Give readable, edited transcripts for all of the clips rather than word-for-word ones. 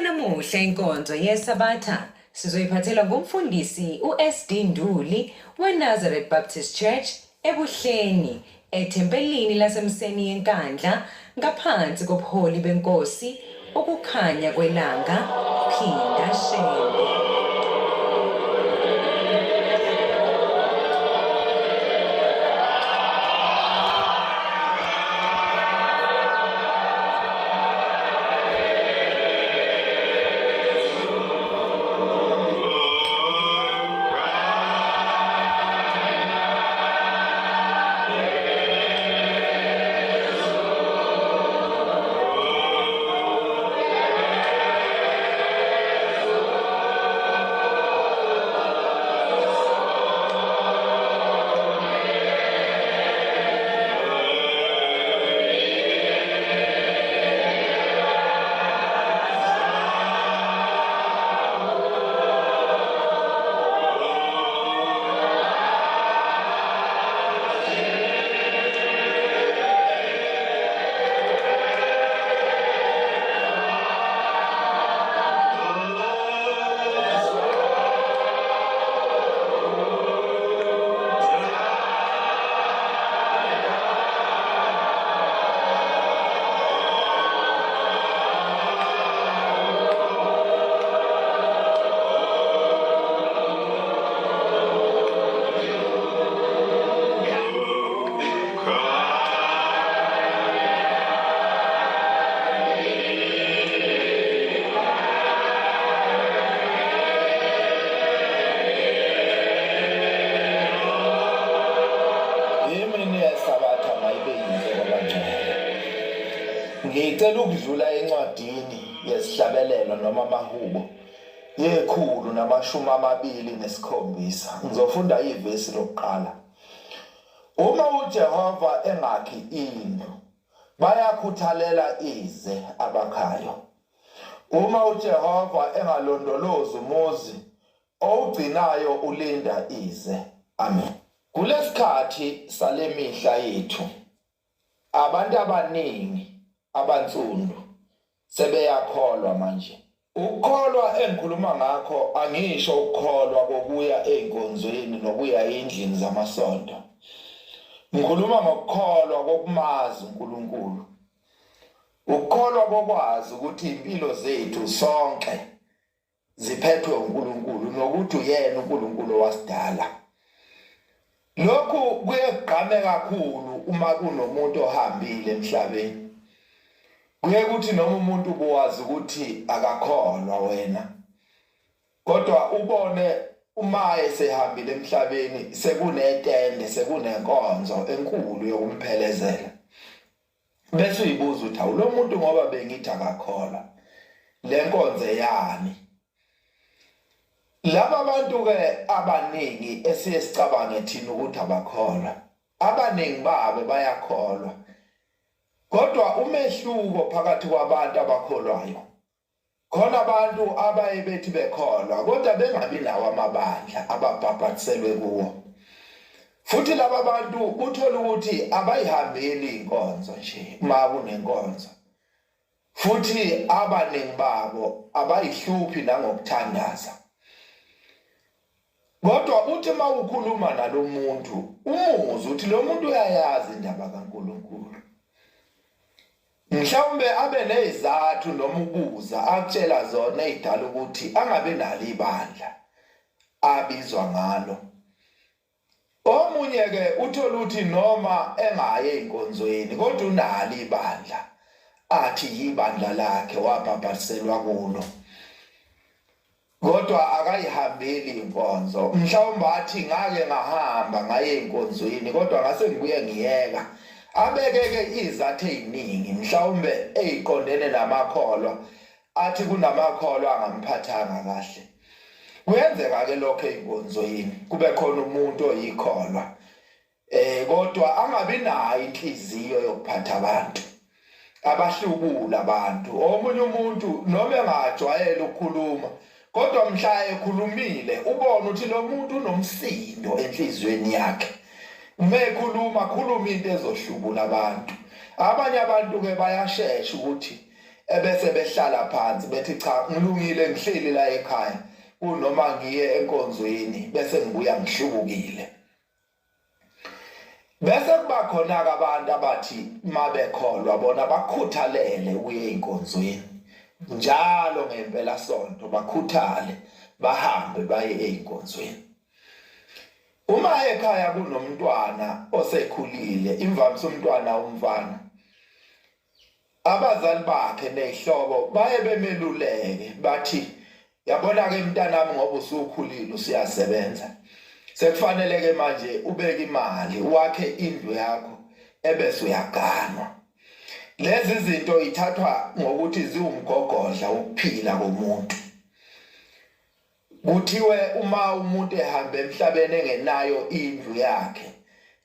Namuhla Inkonzo yeSabatha sizoyiphathelwa ngumfundisi Nduli weNazareth Baptist Church eBuhleni ethempelini lasemseni yenkandla ngaphansi kobuholi benkosi ukukhanya kwelanga Phinda Shembe. Ngicela ukudlula encwadini yesihlabelelo noma amahubo yekhulu nama27. Ngizofunda ivesi lokuqala. Uma uJehova engakhi indlu, bayakhuthalela ize abakhayo. Uma uJehova engalondoloza umuzi, owugcinayo ulinda ize. Amen. Kulesikhathi salemihla yethu, abantu abaningi abansundu sebeyakholwa manje. Ukukholwa engikhuluma ngakho angisho ukukholwa kokuya einkonzweni nokuya endlini zamasonto. Ngikhuluma ngokukholwa kokumazi uNkulunkulu. Ukukholwa kokwazi ukuthi impilo zethu sonke ziphethwe uNkulunkulu nokuthi uyena uNkulunkulu wasidala. Lokhu kuyegqame kakhulu uma kunomuntu ohambile emhlabeni. Kuye kuthi noma umuntu ubuwazi ukuthi akakholwa wena, kodwa ubone uma esehambile emhlabeni sekunetende sekunenkonzo enkulu yokumphelezela. Bese uyibuza uthi awulo muntu ngoba bengithi akakholwa, le nkonzo yani? Laba abantu ke abaningi esiyesicabange thina ukuthi abakholwa, abaningi babo bayakholwa. Kodwa umehluko phakathi kwabantu abakholwayo, khona abantu abayebethi bekholwa kodwa bengabi nawo amabandla ababhabhatiselwe kuwo. Futhi laba bantu uthola ukuthi abayihambeli inkonzo nje uma kunenkonzo. Futhi abaningi babo abayihluphi nangokuthandaza. Kodwa uthi uma ukhuluma nalo muntu, umuzwa uthi lo muntu uyayazi indaba kaNkulunkulu. Mhlawumbe abe nezathu noma ukubuza akutshela zona ezidala ukuthi angabe nalo ibandla abizwa ngalo. Omunye ke uthola ukuthi noma engaye einkonzweni kodwa unalo ibandla, athi yibandla lakhe wabhabhatiselwa kulo, kodwa akayihambeli inkonzo. Mhlawumbe athi ngake ngahamba ngaye einkonzweni kodwa ngase ngibuye ngiyeka. Abekeke izathu eziningi mhlawumbe eziqondene namakholwa, athi kunamakholwa angamphathanga kahle. Kuyenzeka ke lokho einkonzweni kube khona umuntu oyikholwa kodwa angabi nayo inhliziyo yokuphatha abantu, abahlubula abantu. Omunye umuntu noma engajwayele ukukhuluma kodwa mhla ekhulumile ubona ukuthi lo muntu unomsindo enhlizweni yakhe. Mekhuluma into ezohlubula abantu. Abanye abantu ke bayashesha ukuthi ebese behlala phansi bethi cha ngilungile ngihleli la ekhaya kunoma ngiye enkonzweni bese ngibuya ngihlukile. Bese kuba khona abantu abathi mabekholwa bona bakhuthalele ukuye enkonzweni njalo ngempela sonto bakhuthale bahambe baye enkonzweni. Uma ekhaya kunomntwana osekhulile imvamisa umntwana umfana abazali bakhe nezihlobo baye bemeluleke bathi yabona ke mntanami ngoba usukhulile usiyasebenza sekufanele ke manje ubeke imali wakhe indlu yakho ebese uyaganwa. Lezi zinto ithathwa ngokuthi ziwumgogodla ukuphila komuntu. Kuthiwe uma umuntu ehamba emhlabeni engenayo indlu yakhe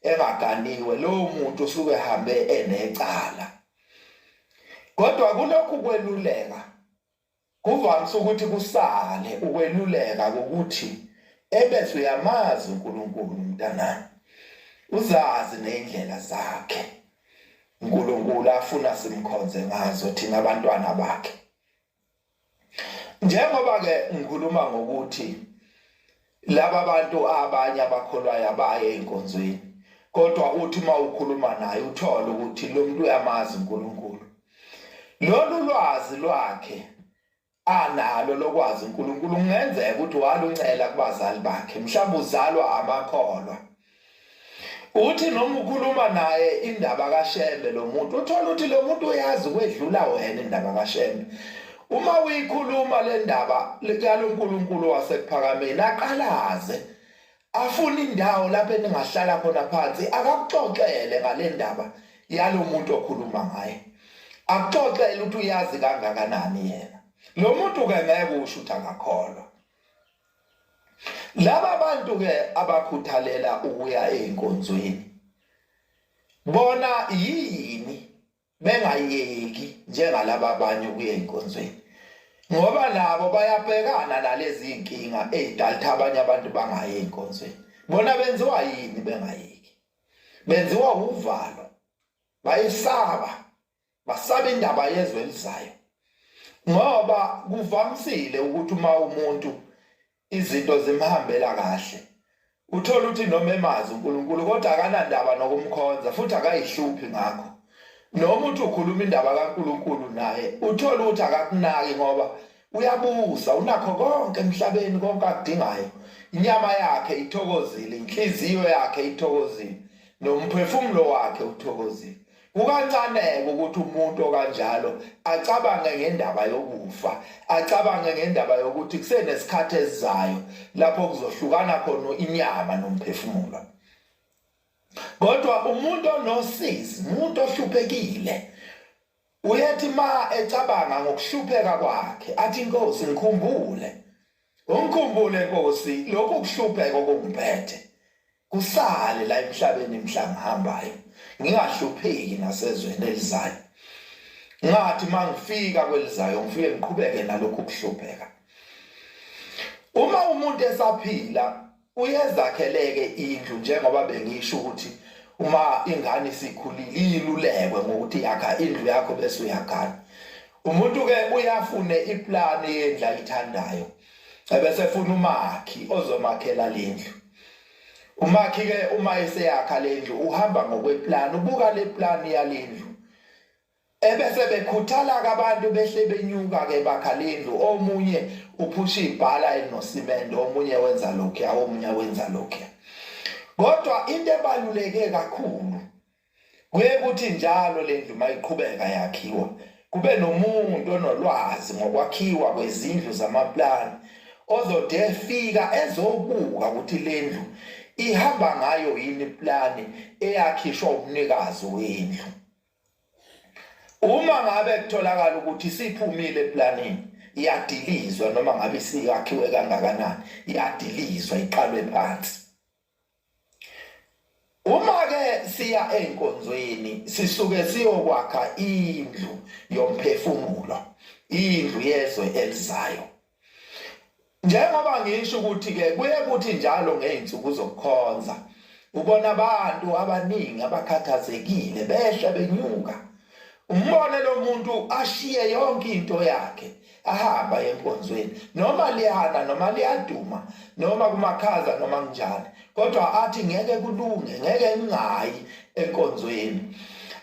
engaganiwe lo muntu usuke ehambe enecala. Kodwa kulokhu kweluleka kuvamise ukuthi kusale ukweluleka ukuthi ebese uyamazi uNkulunkulu mntanami. Uzazi neindlela zakhe. uNkulunkulu afuna simkhonze ngazo thina abantwana bakhe. Njengoba ke ngikhuluma ngokuthi laba bantu abanye abakholwayo abaye enkonzweni kodwa uthi uma ukhuluma naye uthola ukuthi lo muntu uyamazi uNkulunkulu. Lolu lwazi lwakhe analo lokwazi uNkulunkulu kungenzeka ukuthi waluncela kubazali bakhe mhlawumbe uzalwa amakholwa. Uthi noma ukhuluma naye indaba kaShembe lo muntu uthola ukuthi lo muntu uyazi kwedlula wena indaba kaShembe. Uma uyikhuluma le ndaba likaNkulunkulu wasekuphakameni aqalaze afuna indawo lapho eningahlala khona phansi akakuxoxele ngale ndaba yalo muntu okhuluma ngaye. Akuxoxele ukuthi uyazi kangakanani yena. Lo muntu ke ngeke usho ukuthi akakholwa. Laba bantu ke abakhuthalela ukuya enkonzweni bona yini bengayeki njengalaba abanye ukuya enkonzweni ngoba nabo bayabhekana nalezi inkinga ezidala abanye abantu bangayi enkonzweni. Bona benziwa yini bengayeki? Benziwa uvalo, bayisaba, basaba indaba yezwe elizayo. Ngoba kuvamisile ukuthi uma umuntu izinto zimhambela kahle uthola ukuthi noma emazi uNkulunkulu kodwa akanandaba nokumkhonza futhi akayihluphi ngakho. Noma uthi ukhuluma indaba kaNkulunkulu naye uthola ukuthi akakunaki ngoba uyabusa unakho konke emhlabeni konke akudingayo. Inyama yakhe ithokozile, inhliziyo yakhe ithokozile, nomphefumulo wakhe uthokozile. Kukancaneke ukuthi umuntu okanjalo acabange ngendaba yokufa, acabange ngendaba yokuthi kusenesikhathi esizayo lapho kuzohlukana khona inyama nomphefumulo. Kodwa umuntu onosizi, umuntu ohluphekile uyethi ma ecabanga ngokuhlupheka kwakhe athi Nkosi ngikhumbule. Ungikhumbule Nkosi lokho kuhlupheka okungiphethe. Kusale la emhlabeni mhla ngihambayo. Ngingahlupheki nasezweni elizayo. Ngathi mangifika kwelizayo ngifike ngiqhubeke nalokho kuhlupheka. Uma umuntu esaphila uyezakheleke indlu njengoba bengisho ukuthi uma ingane isikhulile ilulekwe ngokuthi yakha indlu yakho bese uyakhana. Umuntu ke uyafune iplan yendlu ayithandayo. Ebese efuna umakhi ozomakhela lendlu. Umakhi ke uma eseyakha lendlu uhamba ngokweplan, ubuka le plan yalendlu. Ebese bekhuthala abantu behle benyuka ke bakha lendlu. Omunye uphusha ibhala elinosimende, omunye wenza lokho, omunye wenza lokho. Kodwa into ebaluleke kakhulu kuthi njalo lendlu mayiqhubeka yakhiwa kube nomuntu onolwazi ngokwakhiwa kwezindlu zamaplan ozode efika ezobuka ukuthi lendlu ihamba ngayo yini iplan eyakhishwa umnikazi wendlu. Uma ngabe kutholakala ukuthi siphumile eplanini iyadilizwa noma ngabe siyakhiwe kangakanani iyadilizwa iqalwe phansi. Uma ke siya enkonzweni sisuke siyokwakha indlu yomphefumulo, indlu yezwe elizayo. Njengoba ngisho ukuthi ke kuthi njalo ngeinsuku zokukhonza ubona abantu abaningi abakhathazekile behla benyuka umbone lo muntu ashiye yonke into yakhe ahamba enkonzweni noma liyana noma liyaduma noma kumakhaza noma kunjani kodwa athi ngeke kulunge ngeke ngingayi enkonzweni.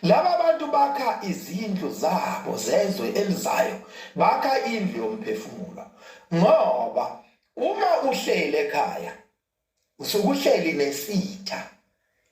Laba bantu bakha izindlu zabo zezwe elizayo, bakha indlu yomphefumulo, ngoba uma uhlele ekhaya usukuhleli nesitha,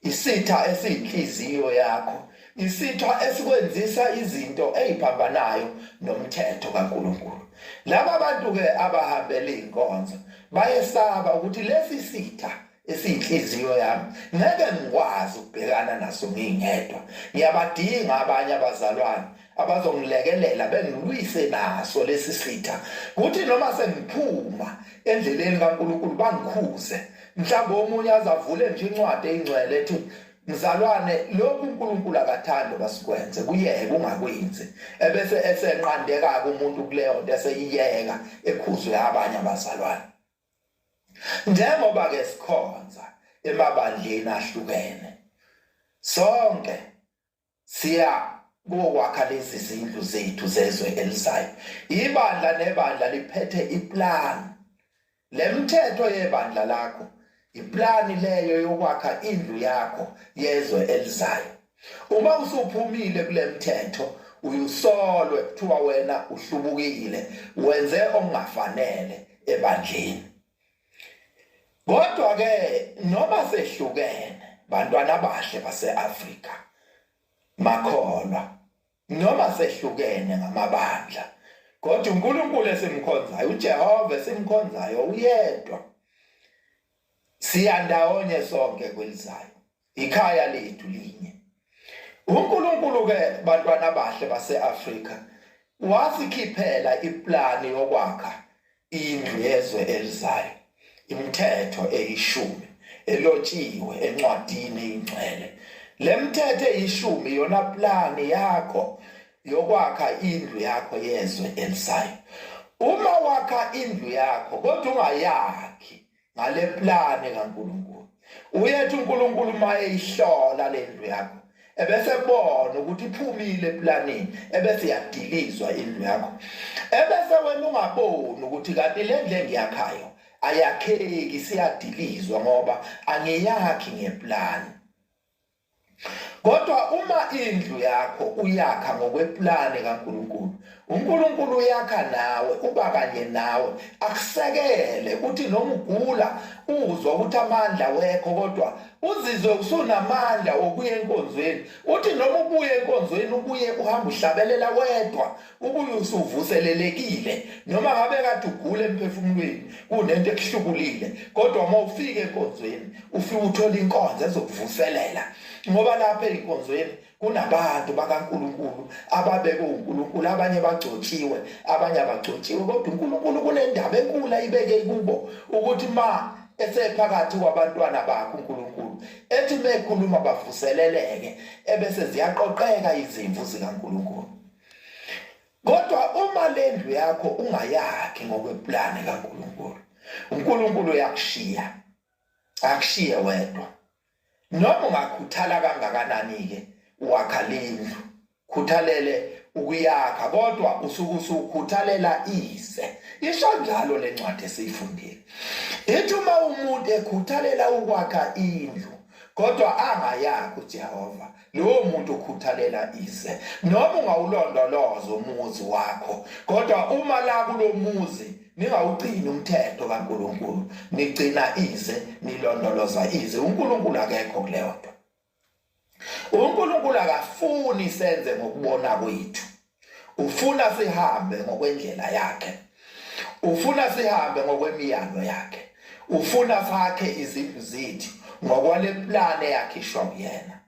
isitha esiyinhliziyo yakho, isitha esikwenzisa izinto eziphambanayo nomthetho kaNkulunkulu. Laba bantu ke abahambela inkonzo bayesaba ukuthi lesi sitha esiyinhliziyo yami ngeke ngikwazi ukubhekana naso ngingedwa. Ngiyabadinga abanye abazalwane abazongilekelela bengilwise naso lesi sitha, kuthi noma sengiphuma endleleni kaNkulunkulu bangikhuze. Mhlawumbe omunye azavule nje incwadi engcwele ethi mzalwane lokhu uNkulunkulu akathanda basikwenze kuyeke ungakwenzi, ebese esenqandeka umuntu kuleyo nto eseyiyeka ekhuzwe abanye abazalwane. Njengoba ke sikhonza emabandleni ahlukene, sonke siya kokwakha lezi zindlu zethu zezwe elizayo. Ibandla nebandla liphethe iplani. Lemthetho yebandla lakho iplani leyo yokwakha indlu yakho yezwe elizayo. Uma usuphumile kule mthetho uyusolwe kuthiwa wena uhlubukile, wenze okungafanele ebandleni. Kodwa ke noma sehlukene bantwana abahle base-Afrika makholwa, noma sehlukene ngamabandla, kodwa uNkulunkulu esimkhonzayo, uJehova esimkhonzayo uyedwa. Siyandawonye sonke kwelizayo, ikhaya lethu linye. uNkulunkulu ke bantwana abahle base-Afrika wasikhiphela iplani yokwakha indlu yezwe elizayo, imithetho eyishumi elotshiwe encwadini engcwele. Le mithetho eyishumi yona plani yakho yokwakha indlu yakho yezwe elizayo. Uma wakha indlu yakho kodwa ungayakhi ngale plani kaNkulunkulu, uyethi uNkulunkulu maye ihlola le ndlu yakho ebese bona ukuthi iphumile eplanini, ebese yadilizwa indlu yakho, ebese wena ungaboni ukuthi kanti le ndlu engiyakhayo ayakheki, siyadilizwa ngoba angiyakhi ngeplani. Kodwa uma indlu yakho uyakha ngokweplani kaNkulunkulu, uNkulunkulu uyakha nawe, uba kanye nawe, akusekele uthi noma ugula uzwa ukuthi amandla wekho kodwa uzizwe usunamandla okuya enkonzweni, uthi noma ubuye enkonzweni ubuye uhamba uhlabelela wedwa, ubuye usuvuselelekile, noma ngabe kade ugula emphefumulweni kunento ekuhlukulile, kodwa uma ufika enkonzweni ufike uthola inkonzo ezokuvuselela. Ngoba lapha enkonzweni kunabantu bakaNkulunkulu ababekwe uNkulunkulu, abanye bagcotshiwe abanye abagcotshiwe, kodwa uNkulunkulu kunendaba enkulu ayibeke kubo ukuthi ma esephakathi kwabantwana bakhe uNkulunkulu ethi mekhuluma bavuseleleke, ebese ziyaqoqeka izimvu zikaNkulunkulu. Kodwa uma le ndlu yakho ungayakhi ngokweplani kaNkulunkulu, uNkulunkulu uyakushiya, akushiye wedwa. Noma ungakhuthala kangakanani-ke wakha le ndlu, khuthalele ukuyakha, kodwa usuke usukhuthalela ize. Isho njalo le ncwadi esiyifundile. Ithi uma umuntu ekhuthalela ukwakha indlu kodwa angayakhi uJehova, lowo muntu ukhuthalela ize. Noma ungawulondoloza umuzi wakho, kodwa uma la kulo muzi ningawugcini umthetho kaNkulunkulu, nigcina ize, nilondoloza ize, uNkulunkulu akekho kuleyo nto. uNkulunkulu akafuni senze ngokubona kwethu, ufuna sihambe ngokwendlela yakhe, ufuna sihambe ngokwemiyalo yakhe, ufuna sakhe izindlu zethu ngokwale plane yakhishwa uyena.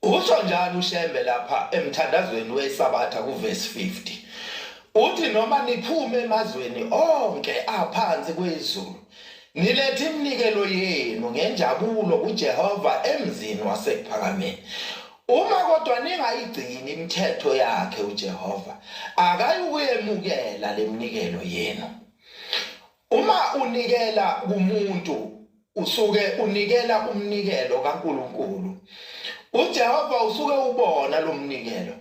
Usho njalo uShembe lapha emthandazweni weSabatha kuverse 50. Uthi noma niphume emazweni onke aphansi kwezulu, nilethe iminikelo yenu ngenjabulo kuJehova emzini wasekuphakameni. Uma kodwa ningayigcini imithetho yakhe uJehova, akayikuyemukela le minikelo yenu. Uma unikela kumuntu usuke unikela umnikelo kaNkulunkulu, uJehova usuke ubona lo mnikelo,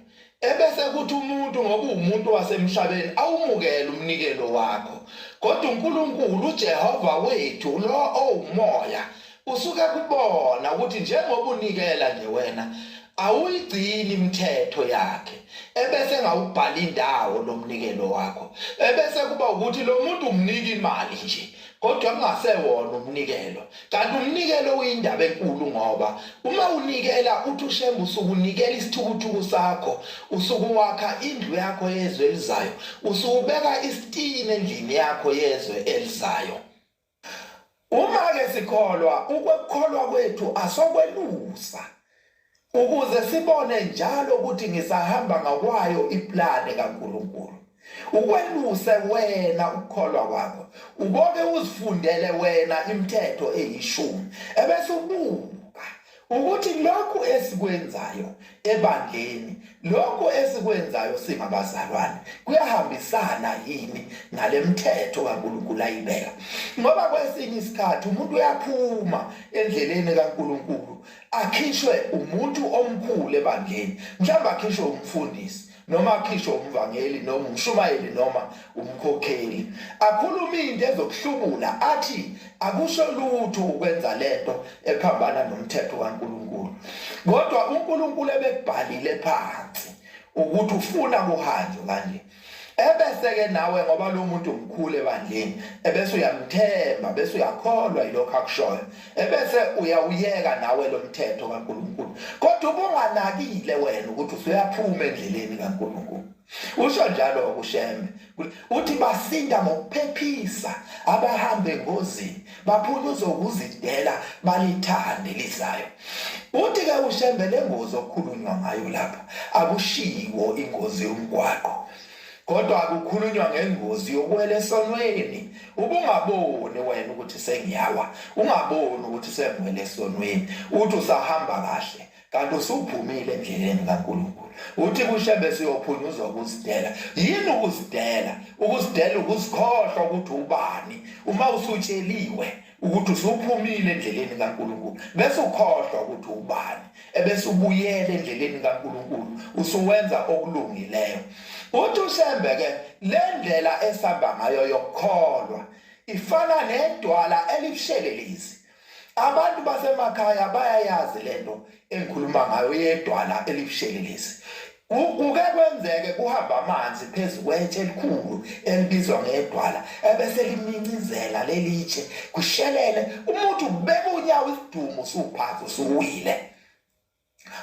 ebese kuthi umuntu ngoba umuntu wasemhlabeni awumukele umnikelo wakho kodwa uNkulunkulu uJehova wethu lo owumoya usuke kubona ukuthi njengoba unikela nje wena awuyigcini imithetho yakhe ebese ngawubhala indawo lomnikelo wakho ebese kuba ukuthi lo muntu umnika imali nje kodwa kungasewona umnikelo kanti umnikelo uyindaba enkulu ngoba uma unikela uthi uShembe usukunikela isithukuthuku sakho usukuwakha indlu yakho yezwe elizayo usubeka isitini endlini yakho yezwe elizayo. Uma ke sikholwa ukukholwa kwethu asokwelusa ukuze sibone njalo ukuthi ngisahamba ngakwayo iplane kaNkulunkulu ukweluse wena ukukholwa kwakho uboke uzifundele wena imithetho eyishumi ebese ubuka ukuthi lokhu esikwenzayo ebandleni lokhu esikwenzayo singabazalwane kuyahambisana yini nale mithetho kaNkulunkulu ayibeka ngoba kwesinye isikhathi umuntu uyaphuma endleleni kaNkulunkulu akhishwe umuntu omkhulu ebandleni mhlawumbe akhishwe umfundisi noma akhishwe umvangeli noma umshumayeli noma umkhokheli akhuluma into ezokuhlubula athi akusho lutho ukwenza lento ephambana nomthetho kaNkulunkulu kodwa uNkulunkulu ebekubhalile phansi ukuthi ufuna kuhanjwe kanje ebese ke nawe ngoba lo muntu omkhulu ebandleni ebese uyamthemba bese uyakholwa yilokho akushoyo ebese uyawuyeka nawe lo mthetho kaNkulunkulu kodwa ubunganakile wena ukuthi usuyaphuma endleleni kaNkulunkulu usho njalo uShembe uthi basinda ngokuphephisa abahambe ngozini baphuluza ukuzidela balithande lizayo. Uthi ke uShembe lengozi okukhulunywa ngayo lapha akushiwo ingozi yomgwaqo kodwa akukhulunywa ngengozi yokwela esonweni ubungaboni wena ukuthi sengiyawa ungaboni ukuthi sengwele esonweni uthi usahamba kahle kanti usuphumile endleleni kaNkulunkulu uthi kuShembe siyophunyuzwa ukuzidela yini ukuzidela ukuzikhohlwa ukuthi ubani uma usutsheliwe ukuthi usuphumile endleleni kaNkulunkulu bese ukhohlwa ukuthi ubani ebese ubuyele endleleni kaNkulunkulu usuwenza okulungileyo. Uthi uShembe ke le ndlela esamba ngayo yokukholwa ifana nedwala elibushelelezi abantu basemakhaya bayayazi lento engikhuluma ngayo yedwala elibushelelezi kuke kwenzeke kuhamba amanzi phezulu kwetshe elikhulu elibizwa ngedwala ebese limincizela lelitshe kushelele umuntu ubeka unyawo isidumo usuphansi usuwile.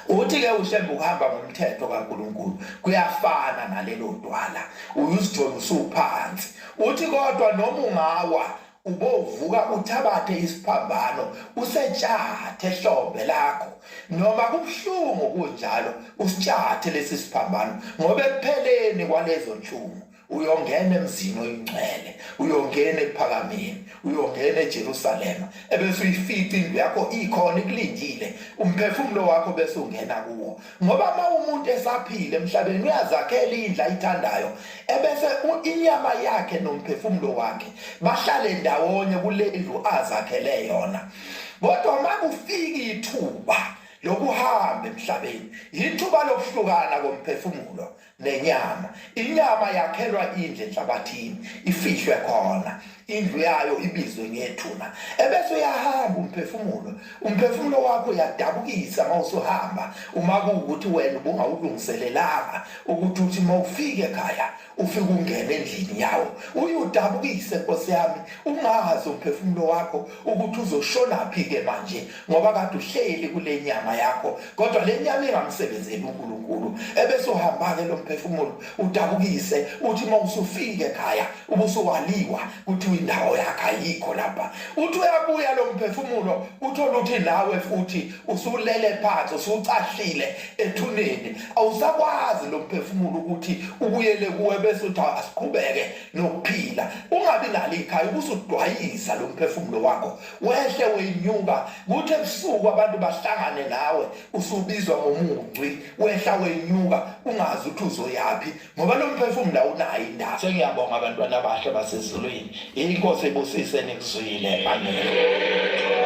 Uthi ke uShembe ukuhamba ngomthetho kaNkulunkulu kuyafana nalelo dwala uyuzithola usuphansi uthi kodwa noma ungawa ubovuka uthabathe isiphambano usetshathe ehlombe lakho noma kubhlungu kunjalo usitshathe lesi siphambano ngoba ekupheleni kwalezo nhlungu uyongena emzini oyingcwele uyongena ephakameni uyongena eJerusalema ebese uyifica indlu yakho ikhona ikulindile umphefumulo wakho bese ungena kuwo ngoba uma umuntu esaphile emhlabeni uyazakhela indlu ayithandayo ebese inyama yakhe nomphefumulo wakhe bahlale ndawonye kulendlu azakhele yona kodwa uma kufika ithuba lokuhamba emhlabeni ithuba lokuhlukana komphefumulo nenyama inyama yakhelwa indlu enhlabathini ifihlwe khona indlu yayo ibizwe ngethuna ebese uyahamba umphefumulo wakho uyadabukisa mawusuhamba uma kuukuthi wena ubungawulungiselelanga ukuthi uthi mawufike ekhaya ufike ungene endlini yawo uyudabukise Nkosi yami ungazi umphefumulo wakho ukuthi uzoshona phi ke manje ngoba kade uhleli kule nyama yakho kodwa le nyama ingamsebenzeli uNkulunkulu ebese uhamba ke lo mphefumulo udabukise uthi mawusufike ekhaya ubusuwaliwa ukuthi indawo yakhe ayikho lapha uthi uyabuya lo mphefumulo uthola ukuthi nawe futhi usulele phansi usucahlile ethuneni awusakwazi lo mphefumulo ukuthi ubuyele kuwe bese uthi asiqhubeke nokuphila ungabi nalo ikhaya ubusudwayisa lo mphefumulo wakho wehle wenyuka kuthi ebusuku abantu bahlangane nawe usubizwa ngomungcwi wehla wenyuka ungazi ukuthi uzoyapi ngoba lo mphefumulo awunayo indaba. Sengiyabonga abantwana abahle basezulwini Inkosi ibusise nikuzwile. Amen.